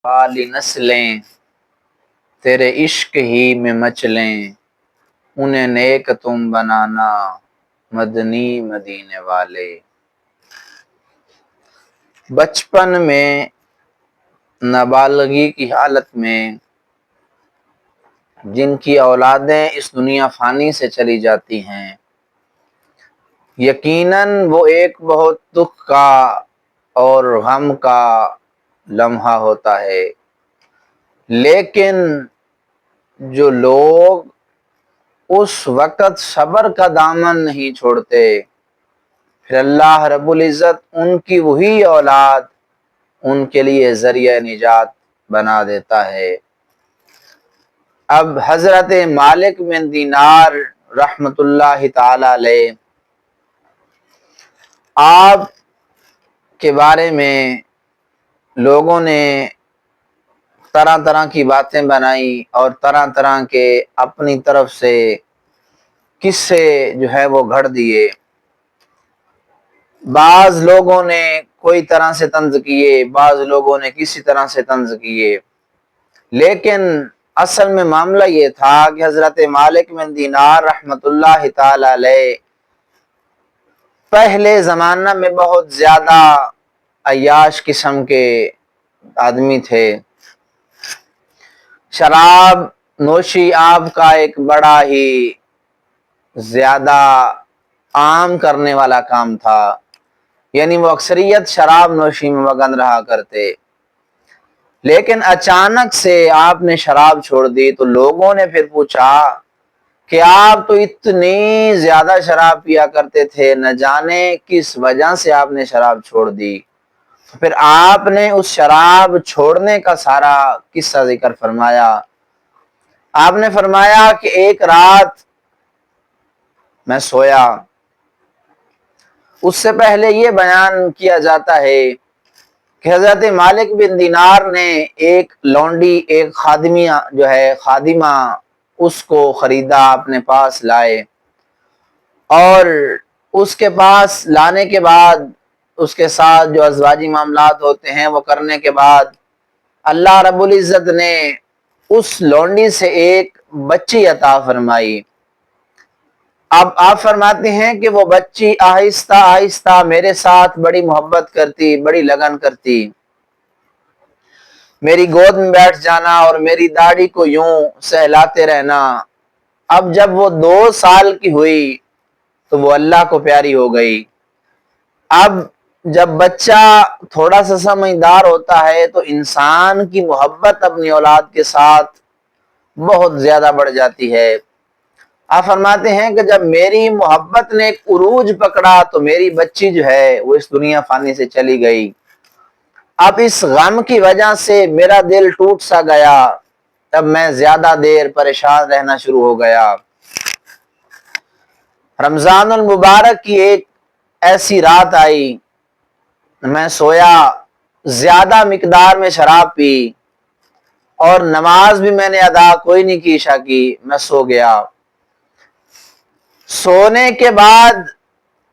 والی نسلیں تیرے عشق ہی میں مچلیں، انہیں نیک تم بنانا مدنی مدینے والے۔ بچپن میں نابالغی کی حالت میں جن کی اولادیں اس دنیا فانی سے چلی جاتی ہیں، یقیناً وہ ایک بہت دکھ کا اور غم کا لمحہ ہوتا ہے، لیکن جو لوگ اس وقت صبر کا دامن نہیں چھوڑتے، پھر اللہ رب العزت ان کی وہی اولاد ان کے لیے ذریعہ نجات بنا دیتا ہے۔ اب حضرت مالک بن دینار رحمت اللہ تعالی علیہ، آپ کے بارے میں لوگوں نے طرح طرح کی باتیں بنائی اور طرح طرح کے اپنی طرف سے قصے جو ہے وہ گھڑ دیے۔ بعض لوگوں نے کوئی طرح سے طنز کیے، بعض لوگوں نے کسی طرح سے طنز کیے، لیکن اصل میں معاملہ یہ تھا کہ حضرت مالک بن دینار رحمت اللہ تعالی علیہ پہلے زمانہ میں بہت زیادہ عیاش قسم کے آدمی تھے۔ شراب نوشی آپ کا ایک بڑا ہی زیادہ عام کرنے والا کام تھا، یعنی وہ اکثریت شراب نوشی میں مگن رہا کرتے، لیکن اچانک سے آپ نے شراب چھوڑ دی تو لوگوں نے پھر پوچھا کہ آپ تو اتنی زیادہ شراب پیا کرتے تھے، نہ جانے کس وجہ سے آپ نے شراب چھوڑ دی۔ پھر آپ نے اس شراب چھوڑنے کا سارا قصہ ذکر فرمایا۔ آپ نے فرمایا کہ ایک رات میں سویا، اس سے پہلے یہ بیان کیا جاتا ہے کہ حضرت مالک بن دینار نے ایک لونڈی، ایک خادمیہ جو ہے خادمہ، اس کو خریدا، اپنے پاس لائے، اور اس کے پاس لانے کے بعد اس کے ساتھ جو ازواجی معاملات ہوتے ہیں وہ کرنے کے بعد اللہ رب العزت نے اس لونڈی سے ایک بچی عطا فرمائی۔ اب آپ فرماتے ہیں کہ وہ بچی آہستہ آہستہ میرے ساتھ بڑی محبت کرتی، بڑی لگن کرتی، میری گود میں بیٹھ جانا اور میری داڑھی کو یوں سہلاتے رہنا۔ اب جب وہ 2 سال کی ہوئی تو وہ اللہ کو پیاری ہو گئی۔ اب جب بچہ تھوڑا سا سمجھدار ہوتا ہے تو انسان کی محبت اپنی اولاد کے ساتھ بہت زیادہ بڑھ جاتی ہے۔ آپ فرماتے ہیں کہ جب میری محبت نے ایک عروج پکڑا تو میری بچی جو ہے وہ اس دنیا فانی سے چلی گئی۔ اب اس غم کی وجہ سے میرا دل ٹوٹ سا گیا، تب میں زیادہ دیر پریشان رہنا شروع ہو گیا۔ رمضان المبارک کی ایک ایسی رات آئی، میں سویا، زیادہ مقدار میں شراب پی اور نماز بھی میں نے ادا کوئی نہیں کی، عشاء کی، میں سو گیا۔ سونے کے بعد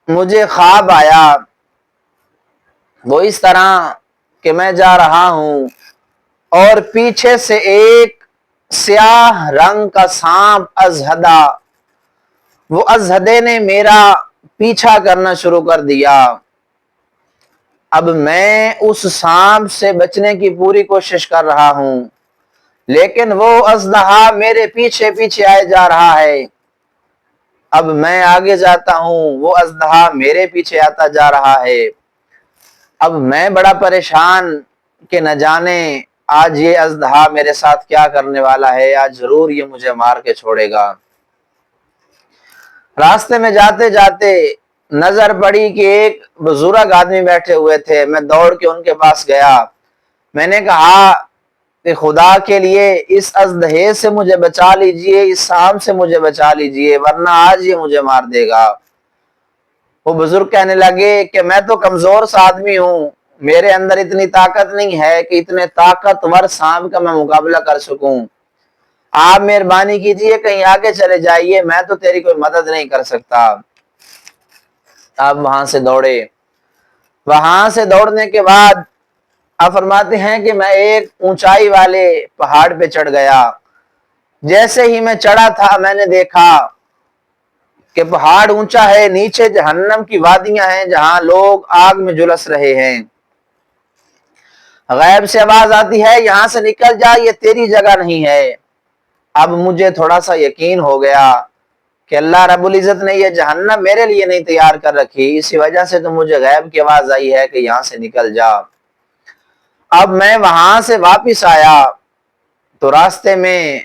مجھے خواب آیا، وہ اس طرح کہ میں جا رہا ہوں اور پیچھے سے ایک سیاہ رنگ کا سانپ ازہدا، وہ ازہدے نے میرا پیچھا کرنا شروع کر دیا۔ اب میں اس سانپ سے بچنے کی پوری کوشش کر رہا ہوں، لیکن وہ اژدہا میرے پیچھے پیچھے آئے جا رہا ہے۔ اب میں آگے جاتا ہوں، وہ اژدہا میرے پیچھے آتا جا رہا ہے۔ اب میں بڑا پریشان کہ نہ جانے آج یہ اژدہا میرے ساتھ کیا کرنے والا ہے، آج ضرور یہ مجھے مار کے چھوڑے گا۔ راستے میں جاتے جاتے نظر پڑی کہ ایک بزرگ آدمی بیٹھے ہوئے تھے، میں دوڑ کے ان کے پاس گیا، میں نے کہا کہ خدا کے لیے اس اژدہے سے مجھے بچا لیجئے، اس سانپ سے مجھے بچا لیجئے، ورنہ آج یہ مجھے مار دے گا۔ وہ بزرگ کہنے لگے کہ میں تو کمزور سا آدمی ہوں، میرے اندر اتنی طاقت نہیں ہے کہ اتنے طاقتور سانپ کا میں مقابلہ کر سکوں، آپ مہربانی کیجئے کہیں آگے چلے جائیے، میں تو تیری کوئی مدد نہیں کر سکتا۔ آپ وہاں سے دوڑے، وہاں سے دوڑنے کے بعد آپ فرماتے ہیں کہ میں ایک اونچائی والے پہاڑ پہ چڑھ گیا، جیسے ہی میں چڑھا تھا میں نے دیکھا کہ پہاڑ اونچا ہے، نیچے جہنم کی وادیاں ہیں جہاں لوگ آگ میں جھلس رہے ہیں۔ غیب سے آواز آتی ہے یہاں سے نکل جا، یہ تیری جگہ نہیں ہے۔ اب مجھے تھوڑا سا یقین ہو گیا کہ اللہ رب العزت نے یہ جہنم میرے لیے نہیں تیار کر رکھی، اسی وجہ سے تو مجھے غیب کی آواز آئی ہے کہ یہاں سے نکل جا۔ اب میں وہاں سے واپس آیا تو راستے میں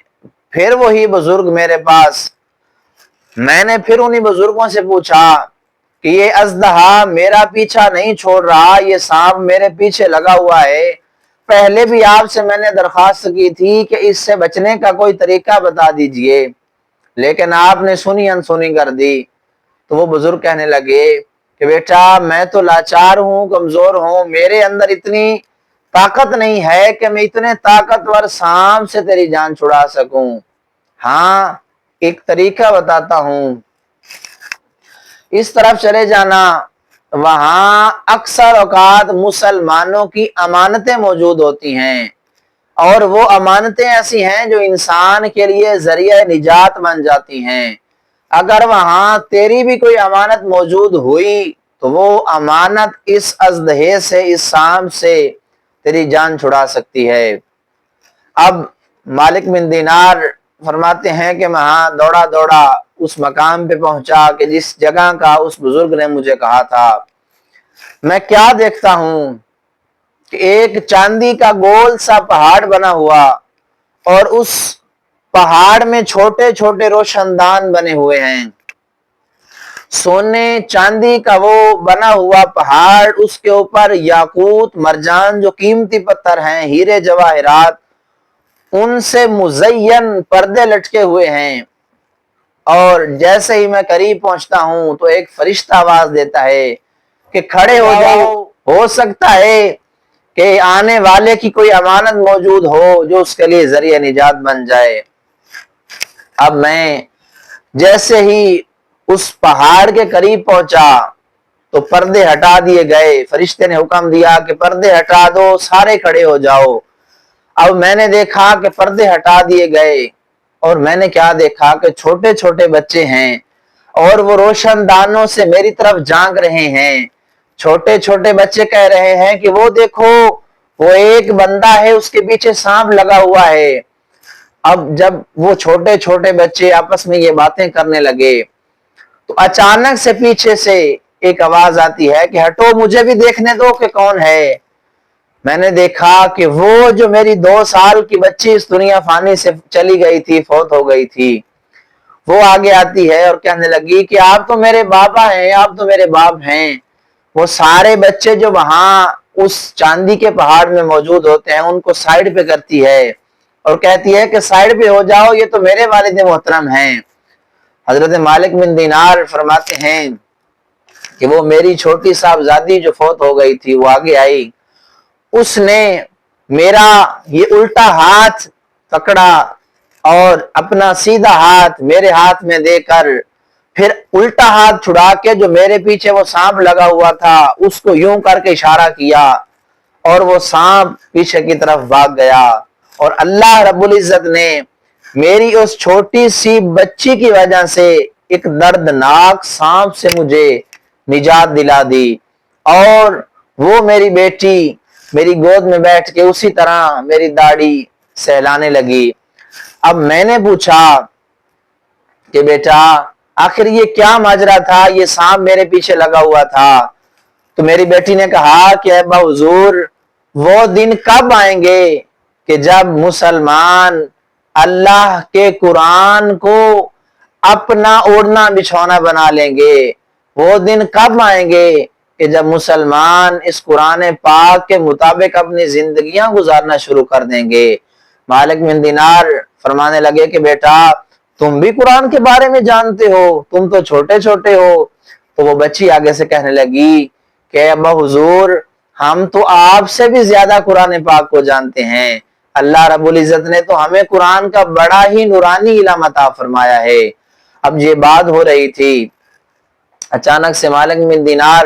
پھر وہی بزرگ میرے پاس، میں نے پھر انہی بزرگوں سے پوچھا کہ یہ اژدہا میرا پیچھا نہیں چھوڑ رہا، یہ سانپ میرے پیچھے لگا ہوا ہے، پہلے بھی آپ سے میں نے درخواست کی تھی کہ اس سے بچنے کا کوئی طریقہ بتا دیجئے، لیکن آپ نے سنی انسنی کر دی۔ تو وہ بزرگ کہنے لگے کہ بیٹا میں تو لاچار ہوں، کمزور ہوں، میرے اندر اتنی طاقت نہیں ہے کہ میں اتنے طاقتور سانپ سے تیری جان چھڑا سکوں۔ ہاں ایک طریقہ بتاتا ہوں، اس طرف چلے جانا، وہاں اکثر اوقات مسلمانوں کی امانتیں موجود ہوتی ہیں، اور وہ امانتیں ایسی ہیں جو انسان کے لیے ذریعہ نجات بن جاتی ہیں۔ اگر وہاں تیری بھی کوئی امانت موجود ہوئی تو وہ امانت اس اژدہے سے، اس سانپ سے تیری جان چھڑا سکتی ہے۔ اب مالک بن دینار فرماتے ہیں کہ میں ہاں دوڑا دوڑا اس مقام پہ پہنچا کہ جس جگہ کا اس بزرگ نے مجھے کہا تھا۔ میں کیا دیکھتا ہوں کہ ایک چاندی کا گول سا پہاڑ بنا ہوا، اور اس پہاڑ میں چھوٹے چھوٹے روشن دان بنے ہوئے ہیں، سونے چاندی کا وہ بنا ہوا پہاڑ، اس کے اوپر یاقوت مرجان جو قیمتی پتھر ہیں، ہیرے جواہرات، ان سے مزین پردے لٹکے ہوئے ہیں۔ اور جیسے ہی میں قریب پہنچتا ہوں تو ایک فرشتہ آواز دیتا ہے کہ کھڑے ہو جاؤ، ہو سکتا ہے کہ آنے والے کی کوئی امانت موجود ہو جو اس کے لیے ذریعہ نجات بن جائے۔ اب میں جیسے ہی اس پہاڑ کے قریب پہنچا تو پردے ہٹا دیے گئے، فرشتے نے حکم دیا کہ پردے ہٹا دو، سارے کھڑے ہو جاؤ۔ اب میں نے دیکھا کہ پردے ہٹا دیے گئے، اور میں نے کیا دیکھا کہ چھوٹے چھوٹے بچے ہیں، اور وہ روشن دانوں سے میری طرف جھانک رہے ہیں۔ چھوٹے چھوٹے بچے کہہ رہے ہیں کہ وہ دیکھو، وہ ایک بندہ ہے، اس کے پیچھے سانپ لگا ہوا ہے۔ اب جب وہ چھوٹے چھوٹے بچے آپس میں یہ باتیں کرنے لگے تو اچانک سے پیچھے سے ایک آواز آتی ہے کہ ہٹو، مجھے بھی دیکھنے دو کہ کون ہے۔ میں نے دیکھا کہ وہ جو میری 2 سال کی بچی اس دنیا فانی سے چلی گئی تھی، فوت ہو گئی تھی، وہ آگے آتی ہے اور کہنے لگی کہ آپ تو میرے بابا ہیں، آپ تو میرے باپ ہیں۔ وہ سارے بچے جو وہاں اس چاندی کے پہاڑ میں موجود ہوتے ہیں ان کو سائیڈ پہ کرتی ہے اور کہتی ہے کہ سائیڈ پہ ہو جاؤ، یہ تو میرے والد محترم ہیں۔ حضرت مالک بن دینار فرماتے ہیں کہ وہ میری چھوٹی صاحبزادی جو فوت ہو گئی تھی وہ آگے آئی، اس نے میرا یہ الٹا ہاتھ پکڑا اور اپنا سیدھا ہاتھ میرے ہاتھ میں دے کر پھر الٹا ہاتھ چھڑا کے جو میرے پیچھے وہ سانپ لگا ہوا تھا اس کو یوں کر کے اشارہ کیا، اور وہ سانپ پیچھے کی طرف بھاگ گیا۔ اور اللہ رب العزت نے میری اس چھوٹی سی بچی کی وجہ سے ایک دردناک سانپ سے مجھے نجات دلا دی، اور وہ میری بیٹی میری گود میں بیٹھ کے اسی طرح میری داڑھی سہلانے لگی۔ اب میں نے پوچھا کہ بیٹا آخر یہ کیا ماجرا تھا، یہ سانپ میرے پیچھے لگا ہوا تھا؟ تو میری بیٹی نے کہا کہ ابا حضور، وہ دن کب آئیں گے کہ جب مسلمان اللہ کے قرآن کو اپنا اوڑھنا بچھونا بنا لیں گے؟ وہ دن کب آئیں گے کہ جب مسلمان اس قرآن پاک کے مطابق اپنی زندگیاں گزارنا شروع کر دیں گے؟ مالک بن دینار فرمانے لگے کہ بیٹا تم بھی قرآن کے بارے میں جانتے ہو، تم تو چھوٹے چھوٹے ہو۔ تو وہ بچی آگے سے کہنے لگی کہ ابا حضور، ہم تو آپ سے بھی زیادہ قرآن پاک کو جانتے ہیں، اللہ رب العزت نے تو ہمیں قرآن کا بڑا ہی نورانی علم عطا فرمایا ہے۔ اب یہ بات ہو رہی تھی، اچانک سے مالک بن دینار